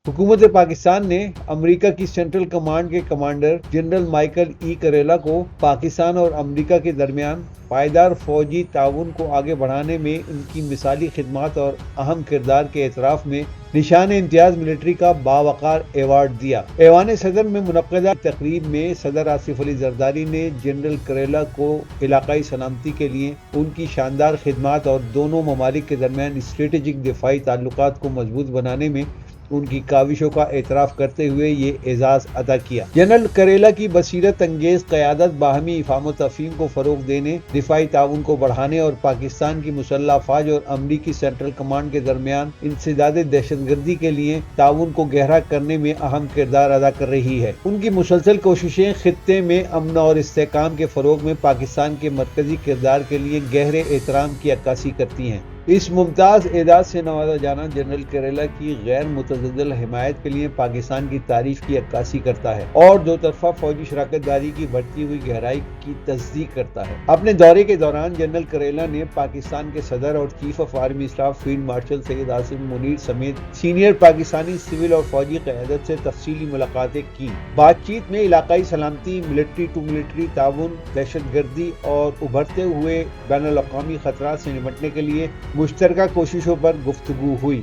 حکومت پاکستان نے امریکہ کی سینٹرل کمانڈ کے کمانڈر جنرل مائیکل ای کریلا کو پاکستان اور امریکہ کے درمیان پائیدار فوجی تعاون کو آگے بڑھانے میں ان کی مثالی خدمات اور اہم کردار کے اعتراف میں نشان امتیاز ملٹری کا باوقار ایوارڈ دیا۔ ایوان صدر میں منعقدہ تقریب میں صدر آصف علی زرداری نے جنرل کریلا کو علاقائی سلامتی کے لیے ان کی شاندار خدمات اور دونوں ممالک کے درمیان اسٹریٹجک دفاعی تعلقات کو مضبوط بنانے میں ان کی کاوشوں کا اعتراف کرتے ہوئے یہ اعزاز عطا کیا۔ جنرل کریلا کی بصیرت انگیز قیادت باہمی افہام و تفہیم کو فروغ دینے، دفاعی تعاون کو بڑھانے اور پاکستان کی مسلح افواج اور امریکی سینٹرل کمانڈ کے درمیان انسداد دہشت گردی کے لیے تعاون کو گہرا کرنے میں اہم کردار ادا کر رہی ہے۔ ان کی مسلسل کوششیں خطے میں امن اور استحکام کے فروغ میں پاکستان کے مرکزی کردار کے لیے گہرے احترام کی عکاسی کرتی ہیں۔ اس ممتاز اعزاز سے نوازا جانا جنرل کریلا کی غیر متزلزل حمایت کے لیے پاکستان کی تعریف کی عکاسی کرتا ہے اور دو طرفہ فوجی شراکت داری کی بڑھتی ہوئی گہرائی کی تصدیق کرتا ہے۔ اپنے دورے کے دوران جنرل کریلا نے پاکستان کے صدر اور chief of army staff field marshal Syed Asif Munir سمیت سینئر پاکستانی سول اور فوجی قیادت سے تفصیلی ملاقاتیں کی۔ بات چیت میں علاقائی سلامتی، ملٹری ٹو ملٹری تعاون، دہشت گردی اور ابھرتے ہوئے بین الاقوامی خطرات سے نمٹنے کے لیے مشترکہ کوششوں پر گفتگو ہوئی۔